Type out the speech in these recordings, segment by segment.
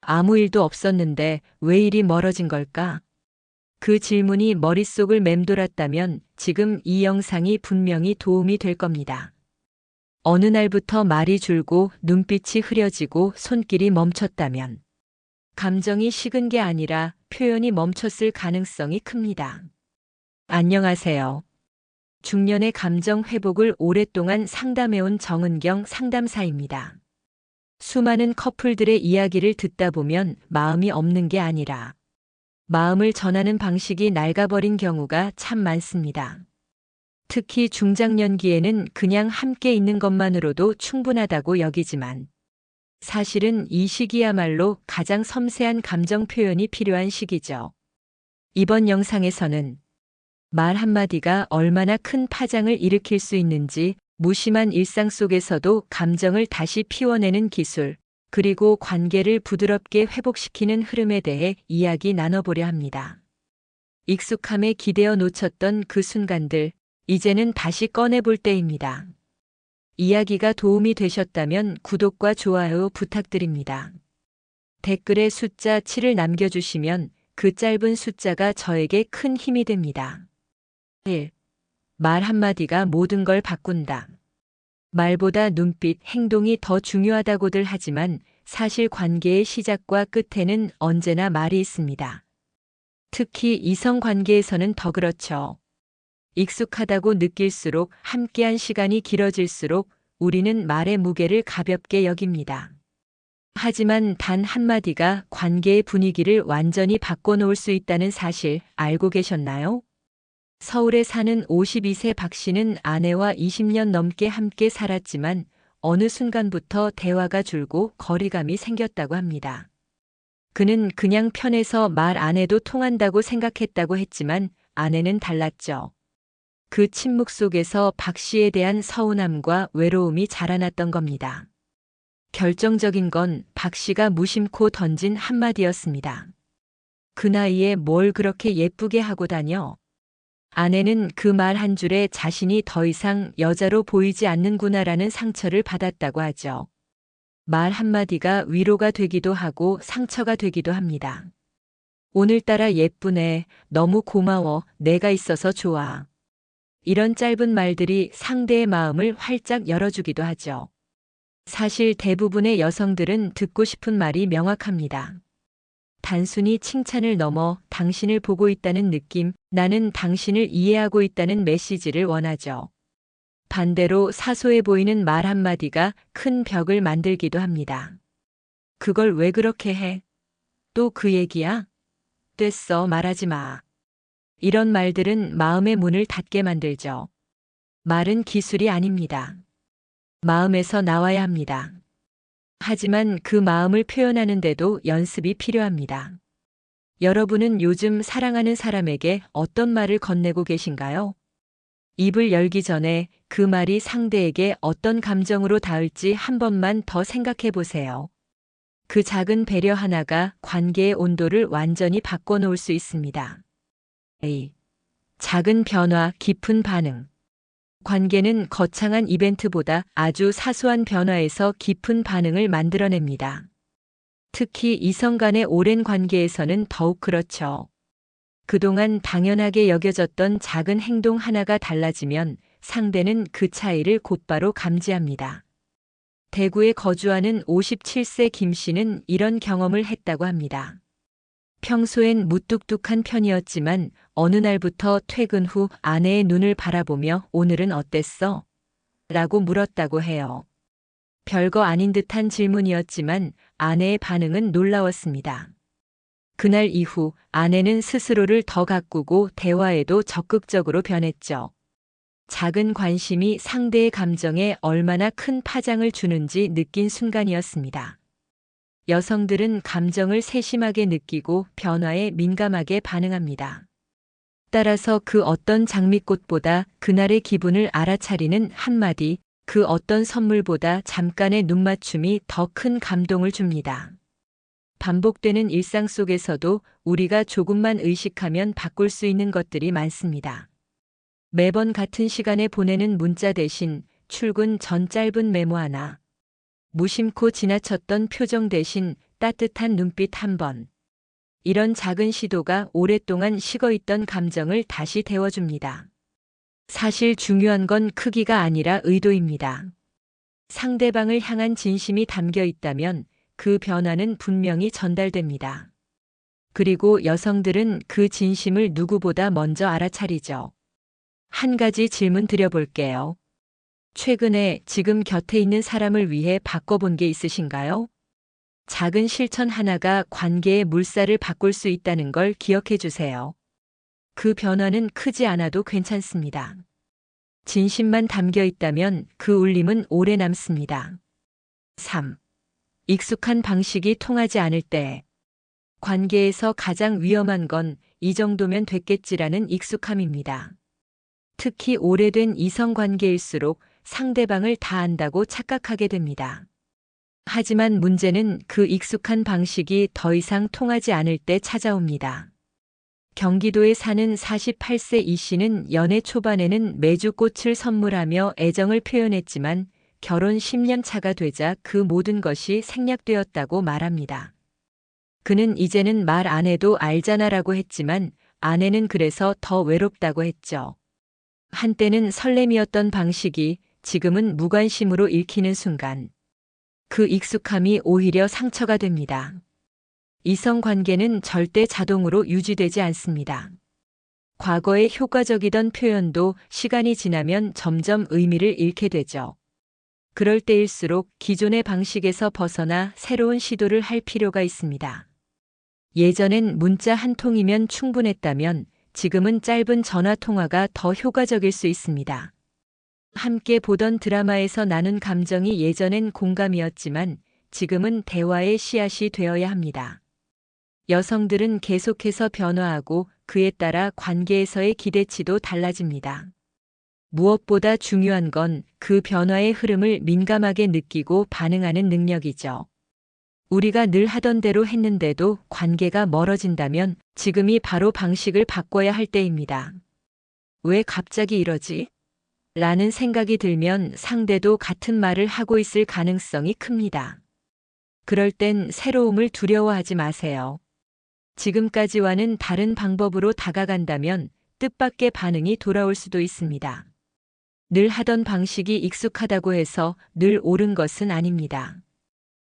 아무 일도 없었는데 왜 이리 멀어진 걸까? 그 질문이 머릿속을 맴돌았다면 지금 이 영상이 분명히 도움이 될 겁니다. 어느 날부터 말이 줄고 눈빛이 흐려지고 손길이 멈췄다면 감정이 식은 게 아니라 표현이 멈췄을 가능성이 큽니다. 안녕하세요. 중년의 감정 회복을 오랫동안 상담해온 정은경 상담사입니다. 수많은 커플들의 이야기를 듣다 보면 마음이 없는 게 아니라 마음을 전하는 방식이 낡아버린 경우가 참 많습니다. 특히 중장년기에는 그냥 함께 있는 것만으로도 충분하다고 여기지만 사실은 이 시기야말로 가장 섬세한 감정 표현이 필요한 시기죠. 이번 영상에서는 말 한마디가 얼마나 큰 파장을 일으킬 수 있는지, 무심한 일상 속에서도 감정을 다시 피워내는 기술, 그리고 관계를 부드럽게 회복시키는 흐름에 대해 이야기 나눠보려 합니다. 익숙함에 기대어 놓쳤던 그 순간들, 이제는 다시 꺼내볼 때입니다. 이야기가 도움이 되셨다면 구독과 좋아요 부탁드립니다. 댓글에 숫자 7을 남겨주시면 그 짧은 숫자가 저에게 큰 힘이 됩니다. 1. 말 한마디가 모든 걸 바꾼다. 말보다 눈빛, 행동이 더 중요하다고들 하지만 사실 관계의 시작과 끝에는 언제나 말이 있습니다. 특히 이성 관계에서는 더 그렇죠. 익숙하다고 느낄수록, 함께한 시간이 길어질수록 우리는 말의 무게를 가볍게 여깁니다. 하지만 단 한마디가 관계의 분위기를 완전히 바꿔놓을 수 있다는 사실 알고 계셨나요? 서울에 사는 52세 박 씨는 아내와 20년 넘게 함께 살았지만 어느 순간부터 대화가 줄고 거리감이 생겼다고 합니다. 그는 그냥 편해서 말 안 해도 통한다고 생각했다고 했지만 아내는 달랐죠. 그 침묵 속에서 박 씨에 대한 서운함과 외로움이 자라났던 겁니다. 결정적인 건 박 씨가 무심코 던진 한마디였습니다. 그 나이에 뭘 그렇게 예쁘게 하고 다녀? 아내는 그 말 한 줄에 자신이 더 이상 여자로 보이지 않는구나라는 상처를 받았다고 하죠. 말 한마디가 위로가 되기도 하고 상처가 되기도 합니다. 오늘따라 예쁘네, 너무 고마워, 내가 있어서 좋아. 이런 짧은 말들이 상대의 마음을 활짝 열어주기도 하죠. 사실 대부분의 여성들은 듣고 싶은 말이 명확합니다. 단순히 칭찬을 넘어 당신을 보고 있다는 느낌, 나는 당신을 이해하고 있다는 메시지를 원하죠. 반대로 사소해 보이는 말 한마디가 큰 벽을 만들기도 합니다. 그걸 왜 그렇게 해? 또 그 얘기야? 됐어, 말하지 마. 이런 말들은 마음의 문을 닫게 만들죠. 말은 기술이 아닙니다. 마음에서 나와야 합니다. 하지만 그 마음을 표현하는데도 연습이 필요합니다. 여러분은 요즘 사랑하는 사람에게 어떤 말을 건네고 계신가요? 입을 열기 전에 그 말이 상대에게 어떤 감정으로 닿을지 한 번만 더 생각해 보세요. 그 작은 배려 하나가 관계의 온도를 완전히 바꿔놓을 수 있습니다. A. 작은 변화, 깊은 반응. 관계는 거창한 이벤트보다 아주 사소한 변화에서 깊은 반응을 만들어냅니다. 특히 이성 간의 오랜 관계에서는 더욱 그렇죠. 그동안 당연하게 여겨졌던 작은 행동 하나가 달라지면 상대는 그 차이를 곧바로 감지합니다. 대구에 거주하는 57세 김 씨는 이런 경험을 했다고 합니다. 평소엔 무뚝뚝한 편이었지만 어느 날부터 퇴근 후 아내의 눈을 바라보며 오늘은 어땠어? 라고 물었다고 해요. 별거 아닌 듯한 질문이었지만 아내의 반응은 놀라웠습니다. 그날 이후 아내는 스스로를 더 가꾸고 대화에도 적극적으로 변했죠. 작은 관심이 상대의 감정에 얼마나 큰 파장을 주는지 느낀 순간이었습니다. 여성들은 감정을 세심하게 느끼고 변화에 민감하게 반응합니다. 따라서 그 어떤 장미꽃보다 그날의 기분을 알아차리는 한마디, 그 어떤 선물보다 잠깐의 눈맞춤이 더 큰 감동을 줍니다. 반복되는 일상 속에서도 우리가 조금만 의식하면 바꿀 수 있는 것들이 많습니다. 매번 같은 시간에 보내는 문자 대신 출근 전 짧은 메모 하나, 무심코 지나쳤던 표정 대신 따뜻한 눈빛 한 번. 이런 작은 시도가 오랫동안 식어있던 감정을 다시 데워줍니다. 사실 중요한 건 크기가 아니라 의도입니다. 상대방을 향한 진심이 담겨 있다면 그 변화는 분명히 전달됩니다. 그리고 여성들은 그 진심을 누구보다 먼저 알아차리죠. 한 가지 질문 드려볼게요. 최근에 지금 곁에 있는 사람을 위해 바꿔본 게 있으신가요? 작은 실천 하나가 관계의 물살을 바꿀 수 있다는 걸 기억해 주세요. 그 변화는 크지 않아도 괜찮습니다. 진심만 담겨 있다면 그 울림은 오래 남습니다. 3. 익숙한 방식이 통하지 않을 때. 관계에서 가장 위험한 건 이 정도면 됐겠지라는 익숙함입니다. 특히 오래된 이성 관계일수록 상대방을 다 안다고 착각하게 됩니다. 하지만 문제는 그 익숙한 방식이 더 이상 통하지 않을 때 찾아옵니다. 경기도에 사는 48세 이 씨는 연애 초반에는 매주 꽃을 선물하며 애정을 표현했지만 결혼 10년 차가 되자 그 모든 것이 생략되었다고 말합니다. 그는 이제는 말 안 해도 알잖아라고 했지만 아내는 그래서 더 외롭다고 했죠. 한때는 설렘이었던 방식이 지금은 무관심으로 읽히는 순간 그 익숙함이 오히려 상처가 됩니다. 이성 관계는 절대 자동으로 유지되지 않습니다. 과거에 효과적이던 표현도 시간이 지나면 점점 의미를 잃게 되죠. 그럴 때일수록 기존의 방식에서 벗어나 새로운 시도를 할 필요가 있습니다. 예전엔 문자 한 통이면 충분했다면 지금은 짧은 전화 통화가 더 효과적일 수 있습니다. 함께 보던 드라마에서 나눈 감정이 예전엔 공감이었지만 지금은 대화의 씨앗이 되어야 합니다. 여성들은 계속해서 변화하고 그에 따라 관계에서의 기대치도 달라집니다. 무엇보다 중요한 건 그 변화의 흐름을 민감하게 느끼고 반응하는 능력이죠. 우리가 늘 하던 대로 했는데도 관계가 멀어진다면 지금이 바로 방식을 바꿔야 할 때입니다. 왜 갑자기 이러지? 라는 생각이 들면 상대도 같은 말을 하고 있을 가능성이 큽니다. 그럴 땐 새로움을 두려워하지 마세요. 지금까지와는 다른 방법으로 다가간다면 뜻밖의 반응이 돌아올 수도 있습니다. 늘 하던 방식이 익숙하다고 해서 늘 옳은 것은 아닙니다.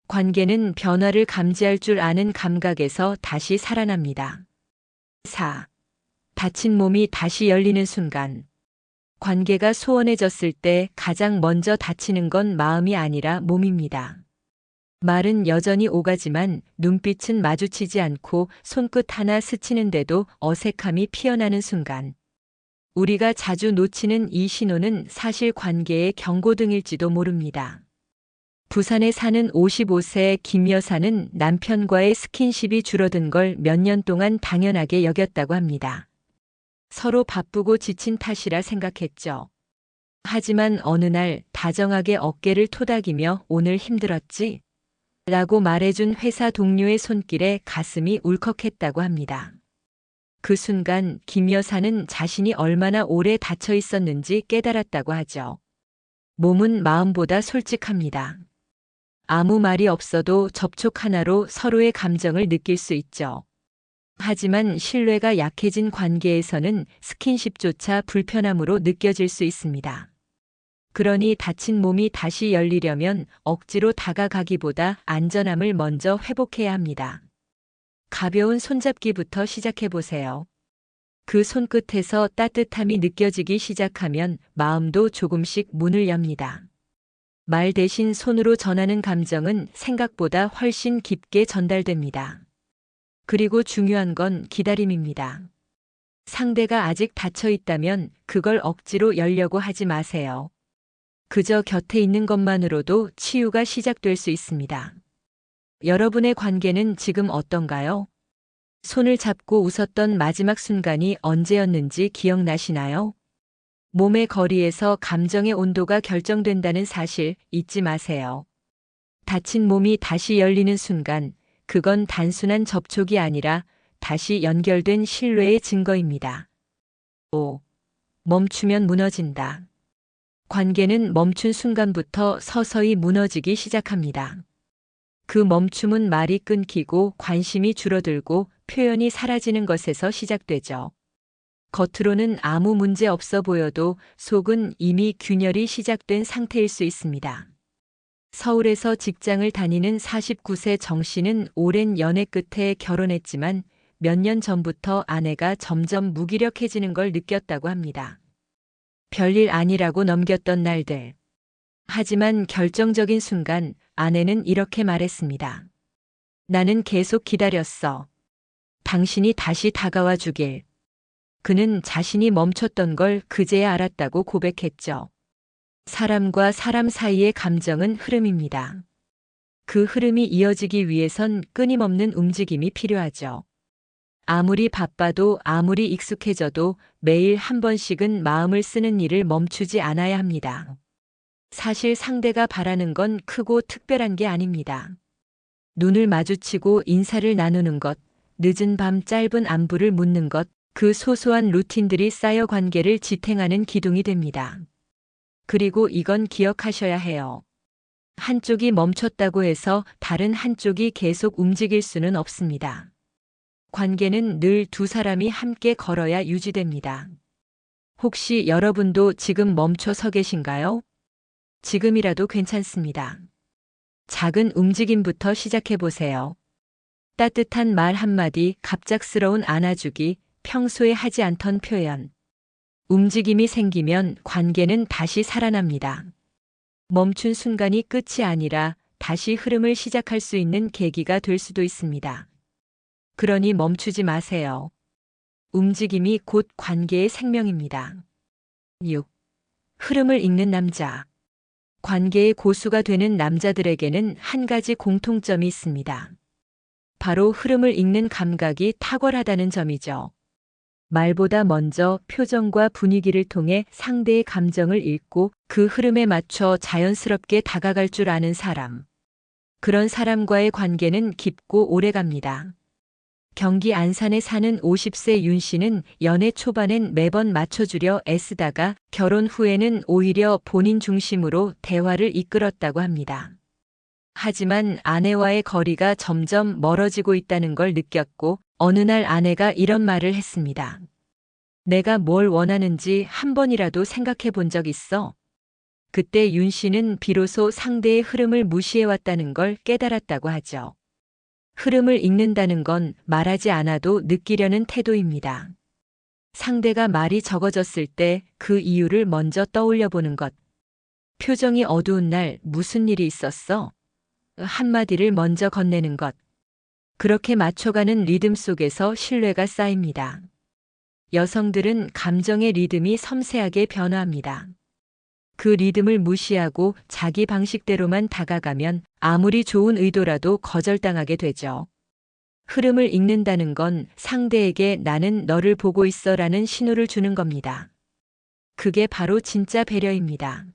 관계는 변화를 감지할 줄 아는 감각에서 다시 살아납니다. 4. 다친 몸이 다시 열리는 순간. 관계가 소원해졌을 때 가장 먼저 다치는 건 마음이 아니라 몸입니다. 말은 여전히 오가지만 눈빛은 마주치지 않고 손끝 하나 스치는데도 어색함이 피어나는 순간. 우리가 자주 놓치는 이 신호는 사실 관계의 경고등일지도 모릅니다. 부산에 사는 55세 김 여사는 남편과의 스킨십이 줄어든 걸 몇 년 동안 당연하게 여겼다고 합니다. 서로 바쁘고 지친 탓이라 생각했죠. 하지만 어느 날 다정하게 어깨를 토닥이며 오늘 힘들었지? 라고 말해준 회사 동료의 손길에 가슴이 울컥했다고 합니다. 그 순간 김 여사는 자신이 얼마나 오래 닫혀 있었는지 깨달았다고 하죠. 몸은 마음보다 솔직합니다. 아무 말이 없어도 접촉 하나로 서로의 감정을 느낄 수 있죠. 하지만 신뢰가 약해진 관계에서는 스킨십조차 불편함으로 느껴질 수 있습니다. 그러니 다친 몸이 다시 열리려면 억지로 다가가기보다 안전함을 먼저 회복해야 합니다. 가벼운 손잡기부터 시작해보세요. 그 손끝에서 따뜻함이 느껴지기 시작하면 마음도 조금씩 문을 엽니다. 말 대신 손으로 전하는 감정은 생각보다 훨씬 깊게 전달됩니다. 그리고 중요한 건 기다림입니다. 상대가 아직 닫혀 있다면 그걸 억지로 열려고 하지 마세요. 그저 곁에 있는 것만으로도 치유가 시작될 수 있습니다. 여러분의 관계는 지금 어떤가요? 손을 잡고 웃었던 마지막 순간이 언제였는지 기억나시나요? 몸의 거리에서 감정의 온도가 결정된다는 사실 잊지 마세요. 다친 몸이 다시 열리는 순간, 그건 단순한 접촉이 아니라 다시 연결된 신뢰의 증거입니다. 5. 멈추면 무너진다. 관계는 멈춘 순간부터 서서히 무너지기 시작합니다. 그 멈춤은 말이 끊기고 관심이 줄어들고 표현이 사라지는 것에서 시작되죠. 겉으로는 아무 문제 없어 보여도 속은 이미 균열이 시작된 상태일 수 있습니다. 서울에서 직장을 다니는 49세 정 씨는 오랜 연애 끝에 결혼했지만 몇 년 전부터 아내가 점점 무기력해지는 걸 느꼈다고 합니다. 별일 아니라고 넘겼던 날들. 하지만 결정적인 순간 아내는 이렇게 말했습니다. 나는 계속 기다렸어. 당신이 다시 다가와 주길. 그는 자신이 멈췄던 걸 그제야 알았다고 고백했죠. 사람과 사람 사이의 감정은 흐름입니다. 그 흐름이 이어지기 위해선 끊임없는 움직임이 필요하죠. 아무리 바빠도 아무리 익숙해져도 매일 한 번씩은 마음을 쓰는 일을 멈추지 않아야 합니다. 사실 상대가 바라는 건 크고 특별한 게 아닙니다. 눈을 마주치고 인사를 나누는 것, 늦은 밤 짧은 안부를 묻는 것, 그 소소한 루틴들이 쌓여 관계를 지탱하는 기둥이 됩니다. 그리고 이건 기억하셔야 해요. 한쪽이 멈췄다고 해서 다른 한쪽이 계속 움직일 수는 없습니다. 관계는 늘 두 사람이 함께 걸어야 유지됩니다. 혹시 여러분도 지금 멈춰 서 계신가요? 지금이라도 괜찮습니다. 작은 움직임부터 시작해 보세요. 따뜻한 말 한마디, 갑작스러운 안아주기, 평소에 하지 않던 표현. 움직임이 생기면 관계는 다시 살아납니다. 멈춘 순간이 끝이 아니라 다시 흐름을 시작할 수 있는 계기가 될 수도 있습니다. 그러니 멈추지 마세요. 움직임이 곧 관계의 생명입니다. 6. 흐름을 읽는 남자. 관계의 고수가 되는 남자들에게는 한 가지 공통점이 있습니다. 바로 흐름을 읽는 감각이 탁월하다는 점이죠. 말보다 먼저 표정과 분위기를 통해 상대의 감정을 읽고 그 흐름에 맞춰 자연스럽게 다가갈 줄 아는 사람. 그런 사람과의 관계는 깊고 오래갑니다. 경기 안산에 사는 50세 윤 씨는 연애 초반엔 매번 맞춰주려 애쓰다가 결혼 후에는 오히려 본인 중심으로 대화를 이끌었다고 합니다. 하지만 아내와의 거리가 점점 멀어지고 있다는 걸 느꼈고 어느 날 아내가 이런 말을 했습니다. 내가 뭘 원하는지 한 번이라도 생각해 본 적 있어? 그때 윤 씨는 비로소 상대의 흐름을 무시해왔다는 걸 깨달았다고 하죠. 흐름을 읽는다는 건 말하지 않아도 느끼려는 태도입니다. 상대가 말이 적어졌을 때 그 이유를 먼저 떠올려 보는 것. 표정이 어두운 날 무슨 일이 있었어? 한마디를 먼저 건네는 것. 그렇게 맞춰가는 리듬 속에서 신뢰가 쌓입니다. 여성들은 감정의 리듬이 섬세하게 변화합니다. 그 리듬을 무시하고 자기 방식대로만 다가가면 아무리 좋은 의도라도 거절당하게 되죠. 흐름을 읽는다는 건 상대에게 나는 너를 보고 있어라는 신호를 주는 겁니다. 그게 바로 진짜 배려입니다.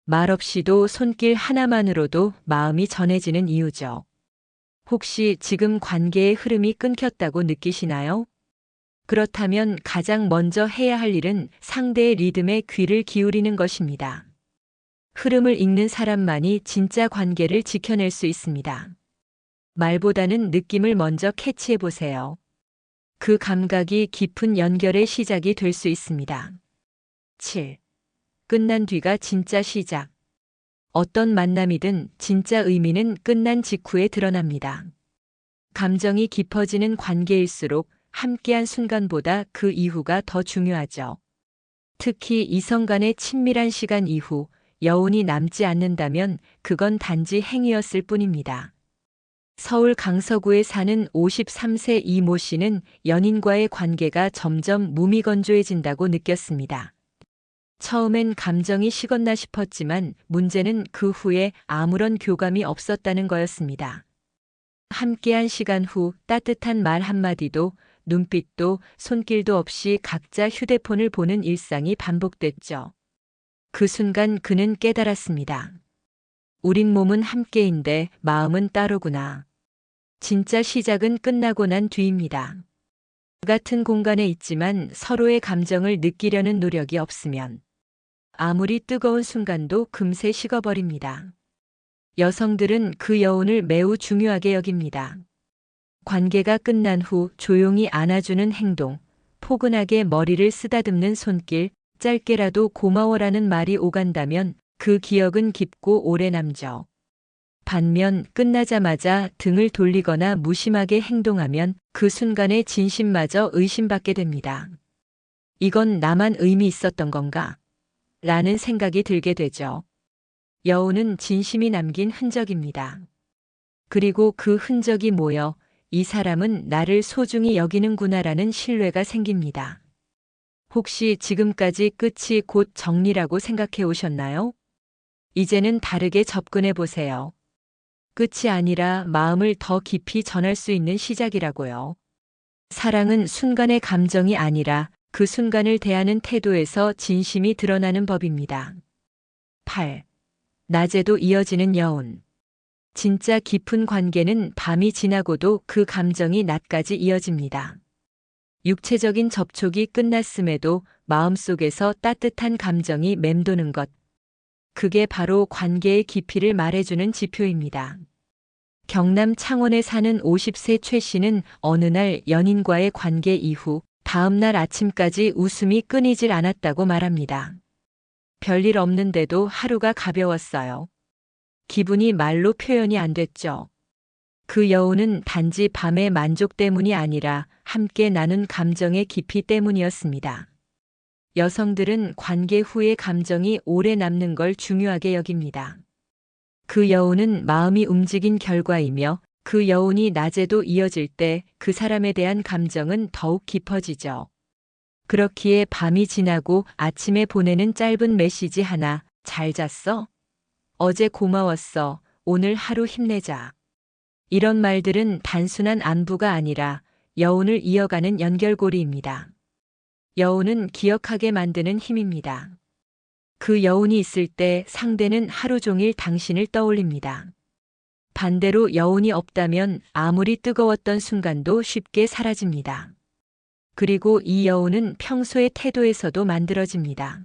말 없이도 손길 하나만으로도 마음이 전해지는 이유죠. 혹시 지금 관계의 흐름이 끊겼다고 느끼시나요? 그렇다면 가장 먼저 해야 할 일은 상대의 리듬에 귀를 기울이는 것입니다. 흐름을 읽는 사람만이 진짜 관계를 지켜낼 수 있습니다. 말보다는 느낌을 먼저 캐치해 보세요. 그 감각이 깊은 연결의 시작이 될 수 있습니다. 7. 끝난 뒤가 진짜 시작. 어떤 만남이든 진짜 의미는 끝난 직후에 드러납니다. 감정이 깊어지는 관계일수록 함께한 순간보다 그 이후가 더 중요하죠. 특히 이성 간의 친밀한 시간 이후 여운이 남지 않는다면 그건 단지 행위였을 뿐입니다. 서울 강서구에 사는 53세 이모 씨는 연인과의 관계가 점점 무미건조해진다고 느꼈습니다. 처음엔 감정이 식었나 싶었지만 문제는 그 후에 아무런 교감이 없었다는 거였습니다. 함께한 시간 후 따뜻한 말 한마디도 눈빛도 손길도 없이 각자 휴대폰을 보는 일상이 반복됐죠. 그 순간 그는 깨달았습니다. 우린 몸은 함께인데 마음은 따로구나. 진짜 시작은 끝나고 난 뒤입니다. 같은 공간에 있지만 서로의 감정을 느끼려는 노력이 없으면 아무리 뜨거운 순간도 금세 식어버립니다. 여성들은 그 여운을 매우 중요하게 여깁니다. 관계가 끝난 후 조용히 안아주는 행동, 포근하게 머리를 쓰다듬는 손길, 짧게라도 고마워라는 말이 오간다면 그 기억은 깊고 오래 남죠. 반면 끝나자마자 등을 돌리거나 무심하게 행동하면 그 순간의 진심마저 의심받게 됩니다. 이건 나만 의미 있었던 건가? 라는 생각이 들게 되죠. 여운은 진심이 남긴 흔적입니다. 그리고 그 흔적이 모여 이 사람은 나를 소중히 여기는구나라는 신뢰가 생깁니다. 혹시 지금까지 끝이 곧 정리라고 생각해 오셨나요? 이제는 다르게 접근해 보세요. 끝이 아니라 마음을 더 깊이 전할 수 있는 시작이라고요. 사랑은 순간의 감정이 아니라 그 순간을 대하는 태도에서 진심이 드러나는 법입니다. 8. 낮에도 이어지는 여운. 진짜 깊은 관계는 밤이 지나고도 그 감정이 낮까지 이어집니다. 육체적인 접촉이 끝났음에도 마음속에서 따뜻한 감정이 맴도는 것. 그게 바로 관계의 깊이를 말해주는 지표입니다. 경남 창원에 사는 50세 최 씨는 어느 날 연인과의 관계 이후 다음날 아침까지 웃음이 끊이질 않았다고 말합니다. 별일 없는데도 하루가 가벼웠어요. 기분이 말로 표현이 안 됐죠. 그 여운은 단지 밤의 만족 때문이 아니라 함께 나눈 감정의 깊이 때문이었습니다. 여성들은 관계 후의 감정이 오래 남는 걸 중요하게 여깁니다. 그 여운은 마음이 움직인 결과이며 그 여운이 낮에도 이어질 때 그 사람에 대한 감정은 더욱 깊어지죠. 그렇기에 밤이 지나고 아침에 보내는 짧은 메시지 하나, 잘 잤어? 어제 고마웠어. 오늘 하루 힘내자. 이런 말들은 단순한 안부가 아니라 여운을 이어가는 연결고리입니다. 여운은 기억하게 만드는 힘입니다. 그 여운이 있을 때 상대는 하루 종일 당신을 떠올립니다. 반대로 여운이 없다면 아무리 뜨거웠던 순간도 쉽게 사라집니다. 그리고 이 여운은 평소의 태도에서도 만들어집니다.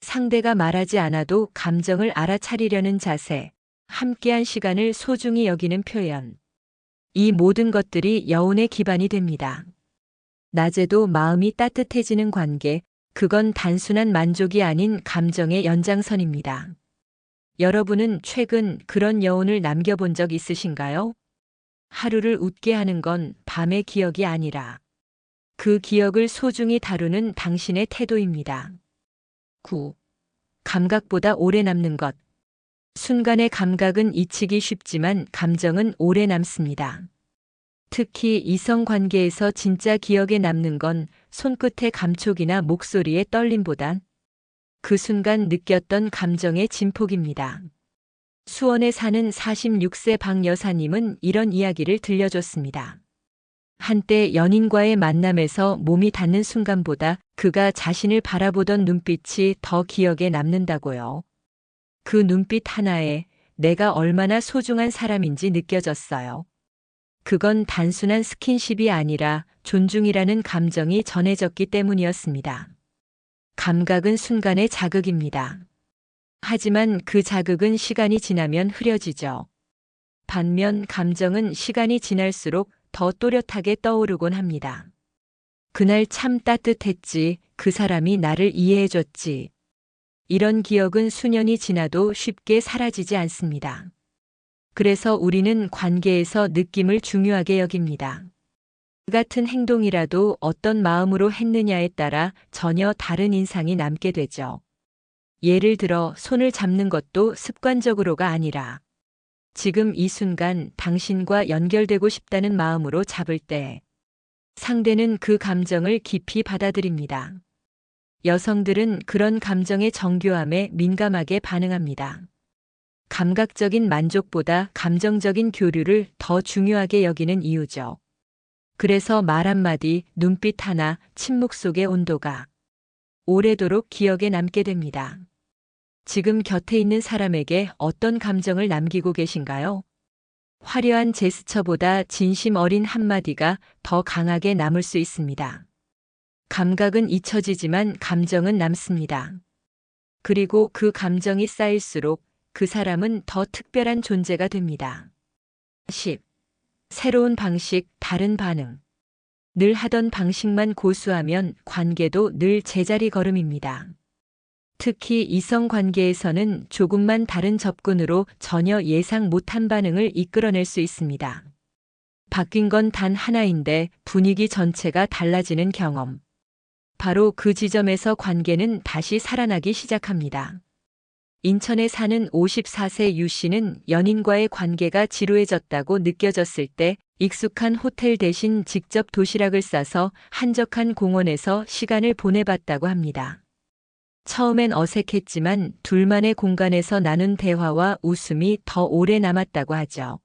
상대가 말하지 않아도 감정을 알아차리려는 자세, 함께한 시간을 소중히 여기는 표현. 이 모든 것들이 여운의 기반이 됩니다. 낮에도 마음이 따뜻해지는 관계, 그건 단순한 만족이 아닌 감정의 연장선입니다. 여러분은 최근 그런 여운을 남겨본 적 있으신가요? 하루를 웃게 하는 건 밤의 기억이 아니라 그 기억을 소중히 다루는 당신의 태도입니다. 9. 감각보다 오래 남는 것. 순간의 감각은 잊히기 쉽지만 감정은 오래 남습니다. 특히 이성 관계에서 진짜 기억에 남는 건 손끝의 감촉이나 목소리의 떨림보단 그 순간 느꼈던 감정의 진폭입니다. 수원에 사는 46세 박 여사님은 이런 이야기를 들려줬습니다. 한때 연인과의 만남에서 몸이 닿는 순간보다 그가 자신을 바라보던 눈빛이 더 기억에 남는다고요. 그 눈빛 하나에 내가 얼마나 소중한 사람인지 느껴졌어요. 그건 단순한 스킨십이 아니라 존중이라는 감정이 전해졌기 때문이었습니다. 감각은 순간의 자극입니다. 하지만 그 자극은 시간이 지나면 흐려지죠. 반면 감정은 시간이 지날수록 더 또렷하게 떠오르곤 합니다. 그날 참 따뜻했지, 그 사람이 나를 이해해줬지. 이런 기억은 수년이 지나도 쉽게 사라지지 않습니다. 그래서 우리는 관계에서 느낌을 중요하게 여깁니다. 같은 행동이라도 어떤 마음으로 했느냐에 따라 전혀 다른 인상이 남게 되죠. 예를 들어 손을 잡는 것도 습관적으로가 아니라 지금 이 순간 당신과 연결되고 싶다는 마음으로 잡을 때 상대는 그 감정을 깊이 받아들입니다. 여성들은 그런 감정의 정교함에 민감하게 반응합니다. 감각적인 만족보다 감정적인 교류를 더 중요하게 여기는 이유죠. 그래서 말 한마디, 눈빛 하나, 침묵 속의 온도가 오래도록 기억에 남게 됩니다. 지금 곁에 있는 사람에게 어떤 감정을 남기고 계신가요? 화려한 제스처보다 진심 어린 한마디가 더 강하게 남을 수 있습니다. 감각은 잊혀지지만 감정은 남습니다. 그리고 그 감정이 쌓일수록 그 사람은 더 특별한 존재가 됩니다. 10. 새로운 방식, 다른 반응. 늘 하던 방식만 고수하면 관계도 늘 제자리 걸음입니다. 특히 이성 관계에서는 조금만 다른 접근으로 전혀 예상 못한 반응을 이끌어낼 수 있습니다. 바뀐 건 단 하나인데 분위기 전체가 달라지는 경험. 바로 그 지점에서 관계는 다시 살아나기 시작합니다. 인천에 사는 54세 유 씨는 연인과의 관계가 지루해졌다고 느껴졌을 때 익숙한 호텔 대신 직접 도시락을 싸서 한적한 공원에서 시간을 보내봤다고 합니다. 처음엔 어색했지만 둘만의 공간에서 나눈 대화와 웃음이 더 오래 남았다고 하죠.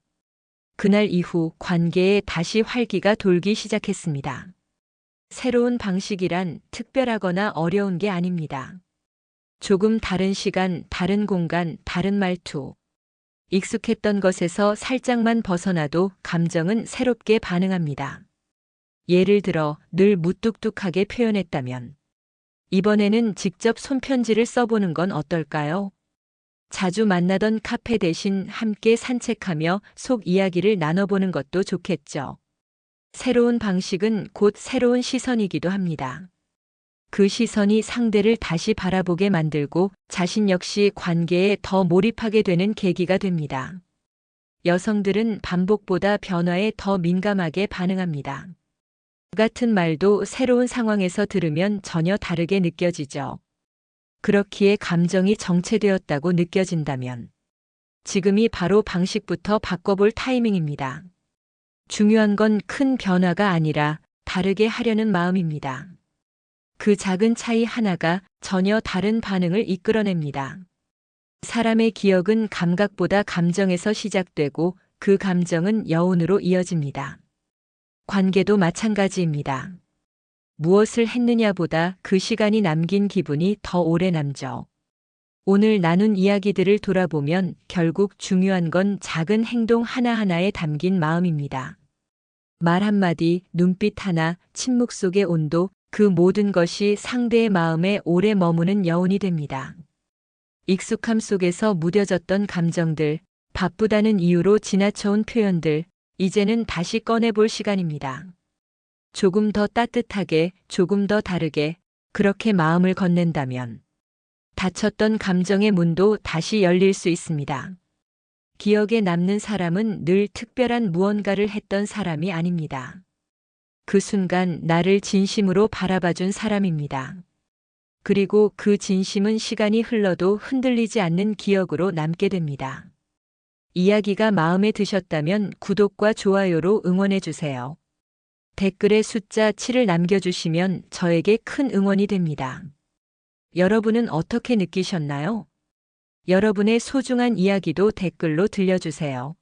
그날 이후 관계에 다시 활기가 돌기 시작했습니다. 새로운 방식이란 특별하거나 어려운 게 아닙니다. 조금 다른 시간, 다른 공간, 다른 말투. 익숙했던 것에서 살짝만 벗어나도 감정은 새롭게 반응합니다. 예를 들어 늘 무뚝뚝하게 표현했다면 이번에는 직접 손편지를 써보는 건 어떨까요? 자주 만나던 카페 대신 함께 산책하며 속 이야기를 나눠보는 것도 좋겠죠. 새로운 방식은 곧 새로운 시선이기도 합니다. 그 시선이 상대를 다시 바라보게 만들고 자신 역시 관계에 더 몰입하게 되는 계기가 됩니다. 여성들은 반복보다 변화에 더 민감하게 반응합니다. 같은 말도 새로운 상황에서 들으면 전혀 다르게 느껴지죠. 그렇기에 감정이 정체되었다고 느껴진다면 지금이 바로 방식부터 바꿔볼 타이밍입니다. 중요한 건 큰 변화가 아니라 다르게 하려는 마음입니다. 그 작은 차이 하나가 전혀 다른 반응을 이끌어냅니다. 사람의 기억은 감각보다 감정에서 시작되고 그 감정은 여운으로 이어집니다. 관계도 마찬가지입니다. 무엇을 했느냐보다 그 시간이 남긴 기분이 더 오래 남죠. 오늘 나눈 이야기들을 돌아보면 결국 중요한 건 작은 행동 하나하나에 담긴 마음입니다. 말 한마디, 눈빛 하나, 침묵 속의 온도, 그 모든 것이 상대의 마음에 오래 머무는 여운이 됩니다. 익숙함 속에서 무뎌졌던 감정들, 바쁘다는 이유로 지나쳐온 표현들, 이제는 다시 꺼내볼 시간입니다. 조금 더 따뜻하게, 조금 더 다르게, 그렇게 마음을 건넨다면 닫혔던 감정의 문도 다시 열릴 수 있습니다. 기억에 남는 사람은 늘 특별한 무언가를 했던 사람이 아닙니다. 그 순간 나를 진심으로 바라봐준 사람입니다. 그리고 그 진심은 시간이 흘러도 흔들리지 않는 기억으로 남게 됩니다. 이야기가 마음에 드셨다면 구독과 좋아요로 응원해주세요. 댓글에 숫자 7을 남겨주시면 저에게 큰 응원이 됩니다. 여러분은 어떻게 느끼셨나요? 여러분의 소중한 이야기도 댓글로 들려주세요.